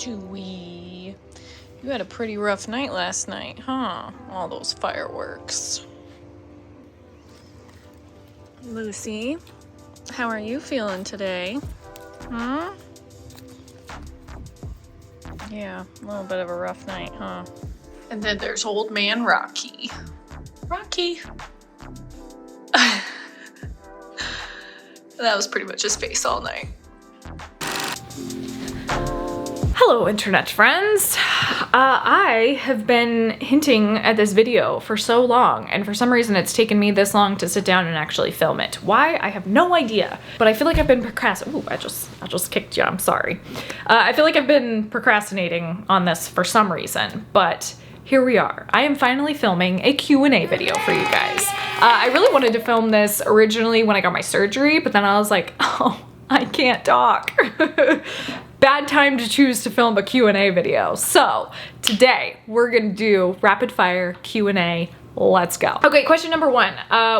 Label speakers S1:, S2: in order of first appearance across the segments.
S1: Chewy. You had a pretty rough night last night, huh? All those fireworks. Lucy, how are you feeling today? Huh? Yeah, a little bit of a rough night, huh? And then there's old man Rocky. Rocky. That was pretty much his face all night.
S2: Hello, internet friends. I have been hinting at this video for so long, and for some reason it's taken me this long to sit down and actually film it. Why? I have no idea, but I feel like I've been procrastinating. Ooh, I just kicked you, I'm sorry. I feel like I've been procrastinating on this for some reason, but here we are. I am finally filming a Q&A video for you guys. I really wanted to film this originally when I got my surgery, but then I was like, oh, I can't talk. Bad time to choose to film a Q&A video. So today we're gonna do rapid fire Q&A. Let's go. Okay, question number one.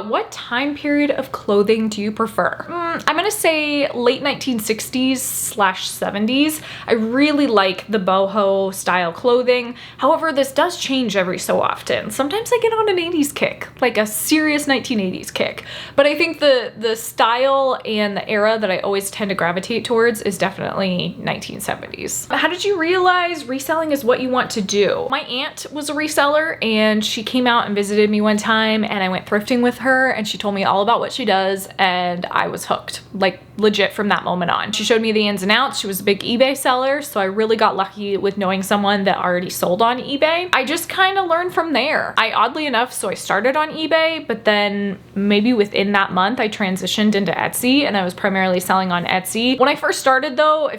S2: What time period of clothing do you prefer? I'm gonna say late 1960s/70s. I really like the boho style clothing. However, this does change every so often. Sometimes I get on an 80s kick, like a serious 1980s kick. But I think the style and the era that I always tend to gravitate towards is definitely 1970s. How did you realize reselling is what you want to do? My aunt was a reseller and she came out and visited me one time, and I went thrifting with her and she told me all about what she does, and I was hooked, like legit from that moment on. She showed me the ins and outs. She was a big eBay seller, so I really got lucky with knowing someone that already sold on eBay. I just kind of learned from there. Oddly enough, so I started on eBay, but then maybe within that month I transitioned into Etsy, and I was primarily selling on Etsy. When I first started though,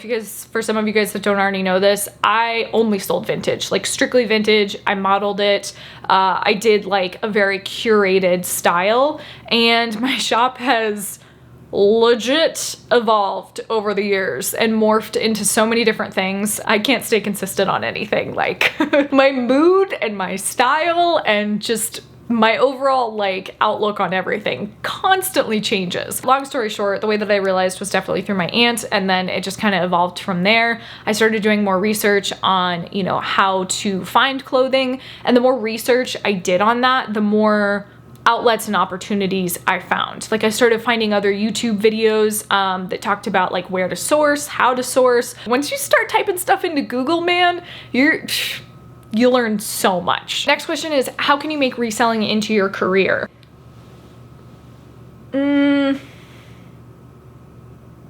S2: for some of you guys that don't already know this, I only sold vintage, like strictly vintage. I modeled it. I did like a very curated style, and my shop has legit evolved over the years and morphed into so many different things. I can't stay consistent on anything. Like my mood and my style and just my overall like outlook on everything constantly changes. Long story short, the way that I realized was definitely through my aunt, and then it just kind of evolved from there. I started doing more research on, you know, how to find clothing, and the more research I did on that, the more outlets and opportunities I found. Like I started finding other YouTube videos that talked about like where to source, how to source. Once you start typing stuff into Google, man, you learn so much. Next question is, how can you make reselling into your career?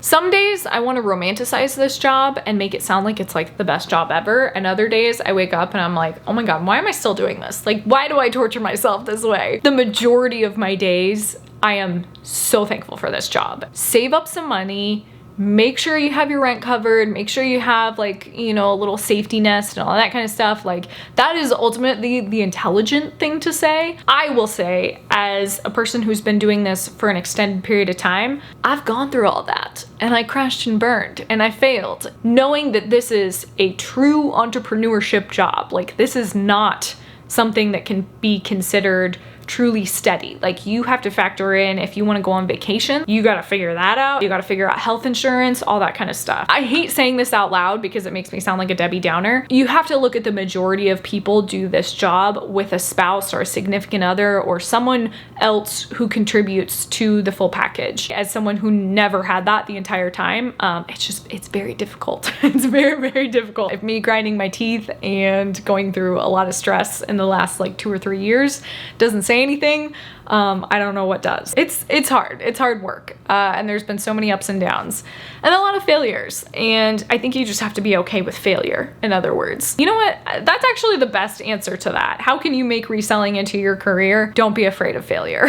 S2: Some days I want to romanticize this job and make it sound like it's like the best job ever. And other days I wake up and I'm like, oh my God, why am I still doing this? Like, why do I torture myself this way? The majority of my days, I am so thankful for this job. Save up some money, make sure you have your rent covered, make sure you have like, you know, a little safety nest and all that kind of stuff. Like that is ultimately the intelligent thing to say. I will say, as a person who's been doing this for an extended period of time, I've gone through all that and I crashed and burned and I failed. Knowing that this is a true entrepreneurship job, like this is not something that can be considered truly steady. Like you have to factor in, if you want to go on vacation, you got to figure that out. You got to figure out health insurance, all that kind of stuff. I hate saying this out loud because it makes me sound like a Debbie Downer. You have to look at the majority of people do this job with a spouse or a significant other or someone else who contributes to the full package. As someone who never had that the entire time, it's very difficult. It's very, very difficult. If me grinding my teeth and going through a lot of stress in the last like 2 or 3 years doesn't say anything, I don't know what does. It's hard. It's hard work. And there's been so many ups and downs and a lot of failures. And I think you just have to be okay with failure, in other words. You know what? That's actually the best answer to that. How can you make reselling into your career? Don't be afraid of failure.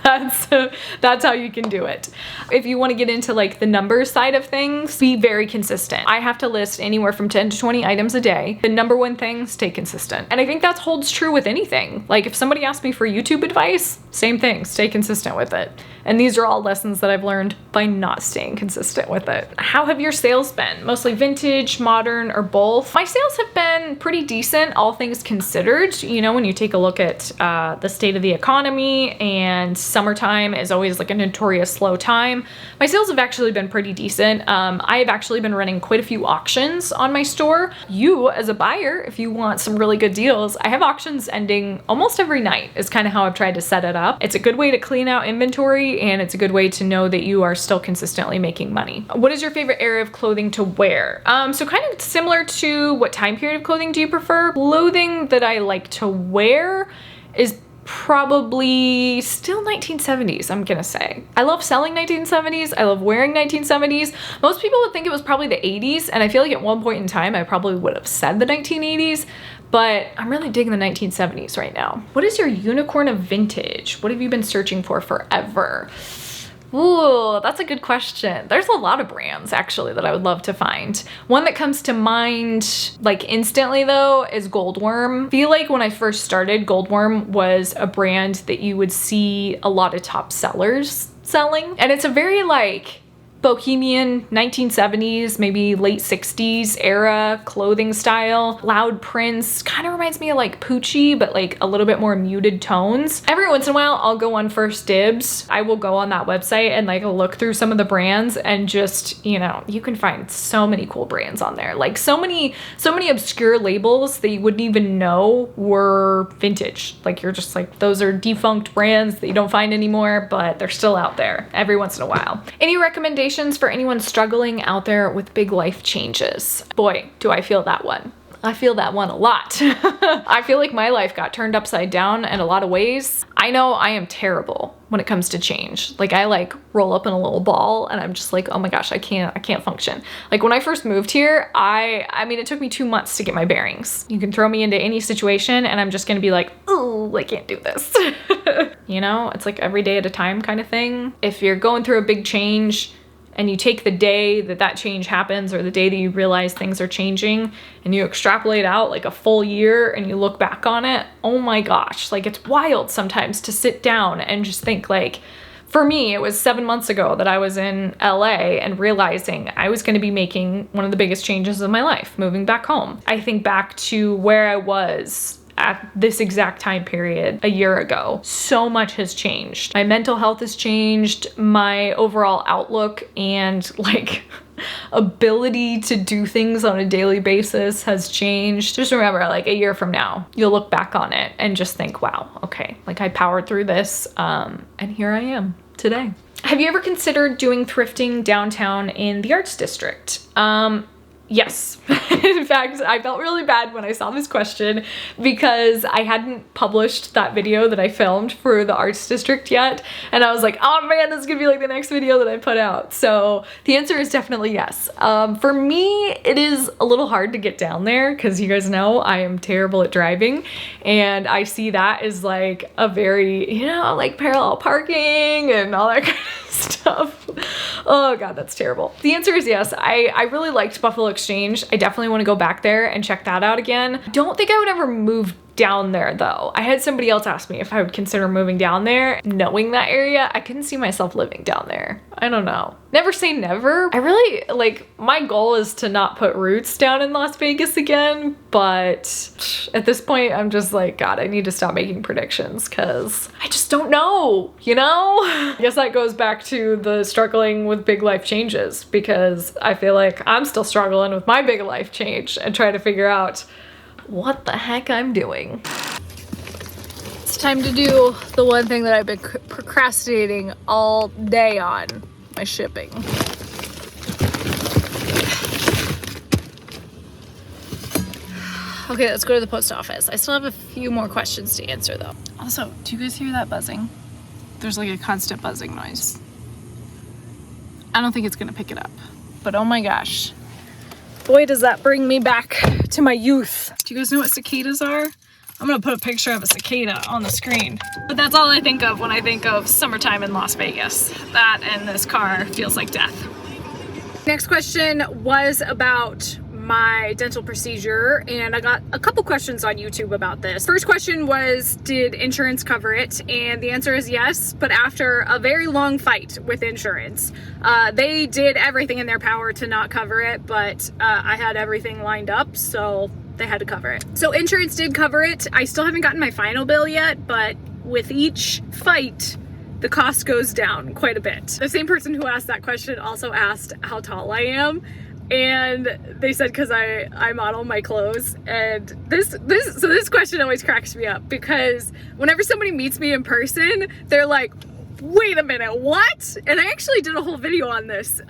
S2: That's how you can do it. If you want to get into like the numbers side of things, be very consistent. I have to list anywhere from 10 to 20 items a day. The number one thing, stay consistent. And I think that holds true with anything. Like if somebody asks me for YouTube advice, same thing, stay consistent with it. And these are all lessons that I've learned by not staying consistent with it. How have your sales been? Mostly vintage, modern, or both? My sales have been pretty decent, all things considered. You know, when you take a look at the state of the economy, and summertime is always like a notorious slow time, my sales have actually been pretty decent. I have actually been running quite a few auctions on my store. You, as a buyer, if you want some really good deals, I have auctions ending almost every night is kind of how I've tried to set it up. It's a good way to clean out inventory, and it's a good way to know that you are still consistently making money. What is your favorite area of clothing to wear? So kind of similar to what time period of clothing do you prefer? Clothing that I like to wear is probably still 1970s, I'm gonna say. I love selling 1970s. I love wearing 1970s. Most people would think it was probably the 80s, and I feel like at one point in time, I probably would have said the 1980s, but I'm really digging the 1970s right now. What is your unicorn of vintage? What have you been searching for forever? Ooh, that's a good question. There's a lot of brands actually that I would love to find. One that comes to mind like instantly though is Goldworm. I feel like when I first started, Goldworm was a brand that you would see a lot of top sellers selling. And it's a very like bohemian 1970s, maybe late 60s era clothing style. Loud prints, kind of reminds me of like Poochie, but like a little bit more muted tones. Every once in a while, I'll go on First Dibs. I will go on that website and like look through some of the brands and just, you know, you can find so many cool brands on there. Like so many obscure labels that you wouldn't even know were vintage. Like you're just like, those are defunct brands that you don't find anymore, but they're still out there every once in a while. Any recommendations for anyone struggling out there with big life changes? Boy, do I feel that one. I feel that one a lot. I feel like my life got turned upside down in a lot of ways. I know I am terrible when it comes to change. Like I like roll up in a little ball and I'm just like, oh my gosh, I can't function. Like when I first moved here, I mean, it took me 2 months to get my bearings. You can throw me into any situation and I'm just gonna be like, ooh, I can't do this. You know, it's like every day at a time kind of thing. If you're going through a big change, and you take the day that change happens or the day that you realize things are changing and you extrapolate out like a full year and you look back on it, oh my gosh, like it's wild sometimes to sit down and just think like, for me, it was 7 months ago that I was in LA and realizing I was going to be making one of the biggest changes of my life, moving back home. I think back to where I was at this exact time period a year ago. So much has changed. My mental health has changed, my overall outlook and like ability to do things on a daily basis has changed. Just remember, like a year from now, you'll look back on it and just think, wow, okay, like I powered through this and here I am today. Have you ever considered doing thrifting downtown in the Arts District? Yes. In fact, I felt really bad when I saw this question because I hadn't published that video that I filmed for the Arts District yet. And I was like, oh man, this is gonna be like the next video that I put out. So the answer is definitely yes. For me, it is a little hard to get down there because you guys know I am terrible at driving. And I see that as like a very, you know, like parallel parking and all that kind of stuff. Oh God, that's terrible. The answer is yes. I really liked Buffalo Exchange. I definitely want to go back there and check that out again. Don't think I would ever move down there though. I had somebody else ask me if I would consider moving down there. Knowing that area, I couldn't see myself living down there. I don't know. Never say never. I really, like, my goal is to not put roots down in Las Vegas again, but at this point, I'm just like, God, I need to stop making predictions because I just don't know, you know? I guess that goes back to the struggling with big life changes because I feel like I'm still struggling with my big life change and trying to figure out what the heck I'm doing. It's time to do the one thing that I've been procrastinating all day on, my shipping. Okay, let's go to the post office. I still have a few more questions to answer though. Also, do you guys hear that buzzing? There's like a constant buzzing noise. I don't think it's gonna pick it up, but oh my gosh. Boy, does that bring me back to my youth. Do you guys know what cicadas are? I'm gonna put a picture of a cicada on the screen. But that's all I think of when I think of summertime in Las Vegas. That and this car feels like death. Next question was about my dental procedure, and I got a couple questions on YouTube about this. First question was, did insurance cover it? And the answer is yes, but after a very long fight with insurance. They did everything in their power to not cover it, but I had everything lined up, so they had to cover it. So insurance did cover it. I still haven't gotten my final bill yet, but with each fight, the cost goes down quite a bit. The same person who asked that question also asked how tall I am, and they said because I model my clothes. And this question always cracks me up, because whenever somebody meets me in person, they're like, wait a minute, what? And I actually did a whole video on this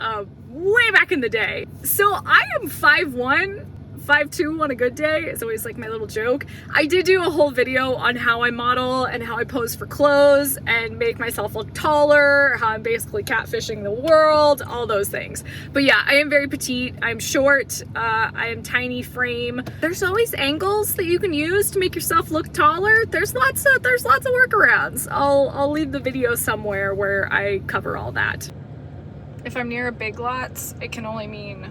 S2: way back in the day. So I am 5'1", 5'2" on a good day. It's always like my little joke. I did do a whole video on how I model and how I pose for clothes and make myself look taller, how I'm basically catfishing the world, all those things. But yeah, I am very petite, I'm short, I am tiny frame. There's always angles that you can use to make yourself look taller. There's lots of workarounds. I'll leave the video somewhere where I cover all that. If I'm near a Big Lots, it can only mean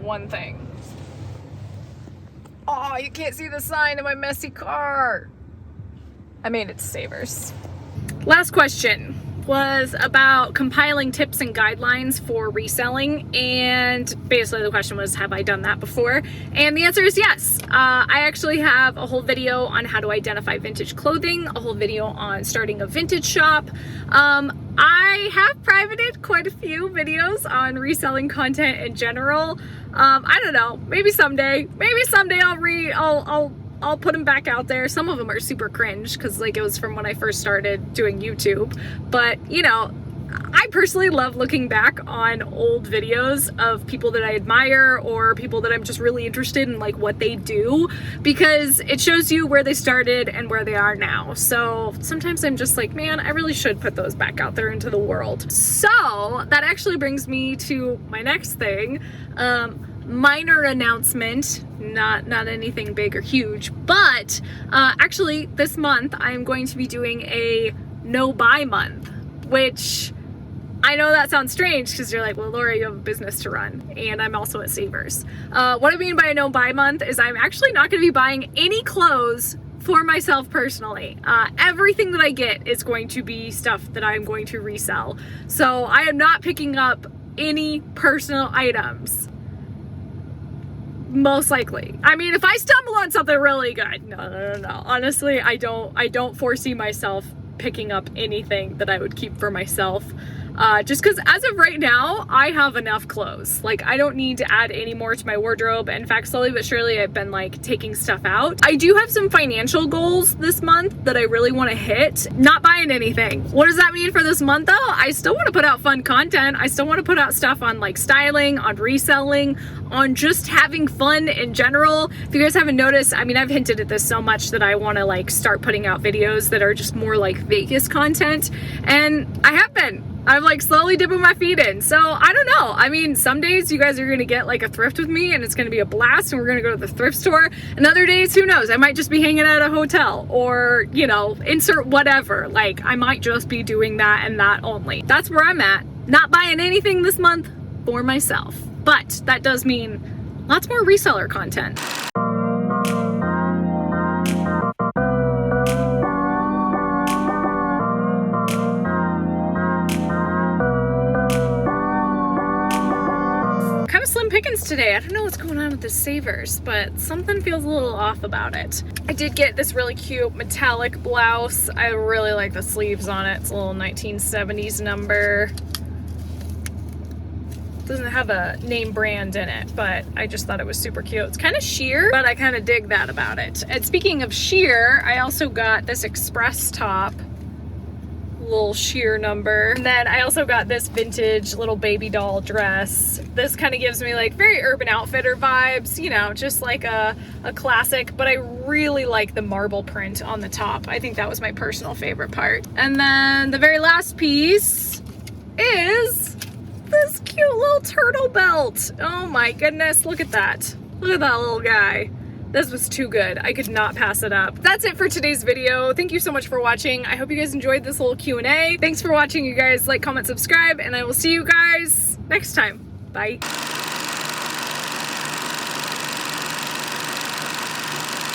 S2: one thing. Oh, you can't see the sign of my messy car. I made it to Savers. Last question was about compiling tips and guidelines for reselling, and basically the question was, have I done that before? And the answer is yes. I actually have a whole video on how to identify vintage clothing, a whole video on starting a vintage shop. I have privated quite a few videos on reselling content in general. I don't know, maybe someday I'll put them back out there. Some of them are super cringe because like it was from when I first started doing YouTube, but you know, I personally love looking back on old videos of people that I admire or people that I'm just really interested in like what they do, because it shows you where they started and where they are now. So sometimes I'm just like, man, I really should put those back out there into the world. So that actually brings me to my next thing. Minor announcement, not anything big or huge, but actually this month I'm going to be doing a no buy month, which I know that sounds strange because you're like, well, Laura, you have a business to run, and I'm also at Savers. What I mean by a no buy month is I'm actually not going to be buying any clothes for myself personally. Everything that I get is going to be stuff that I'm going to resell. So I am not picking up any personal items. Most likely. I mean, if I stumble on something really good, no. Honestly, I don't foresee myself picking up anything that I would keep for myself. Just because as of right now, I have enough clothes. Like, I don't need to add any more to my wardrobe. In fact, slowly but surely, I've been like taking stuff out. I do have some financial goals this month that I really want to hit. Not buying anything. What does that mean for this month though? I still want to put out fun content. I still want to put out stuff on like styling, on reselling, on just having fun in general. If you guys haven't noticed, I mean, I've hinted at this so much that I want to like start putting out videos that are just more like Vegas content. And I have been. I'm like slowly dipping my feet in. So I don't know. I mean, some days you guys are going to get like a thrift with me and it's going to be a blast and we're going to go to the thrift store. And other days, who knows? I might just be hanging out at a hotel or, you know, insert whatever. Like I might just be doing that and that only. That's where I'm at. Not buying anything this month for myself. But that does mean lots more reseller content. Kind of slim pickings today. I don't know what's going on with the Savers, but something feels a little off about it. I did get this really cute metallic blouse. I really like the sleeves on it. It's a little 1970s number. Doesn't have a name brand in it, but I just thought it was super cute. It's kind of sheer, but I kind of dig that about it. And speaking of sheer, I also got this express top, little sheer number. And then I also got this vintage little baby doll dress. This kind of gives me like very Urban Outfitter vibes, you know, just like a classic, but I really like the marble print on the top. I think that was my personal favorite part. And then the very last piece is this cute little turtle belt. Oh my goodness, look at that. Look at that little guy. This was too good. I could not pass it up. That's it for today's video. Thank you so much for watching. I hope you guys enjoyed this little Q&A. Thanks for watching, you guys. Like, comment, subscribe, and I will see you guys next time. Bye.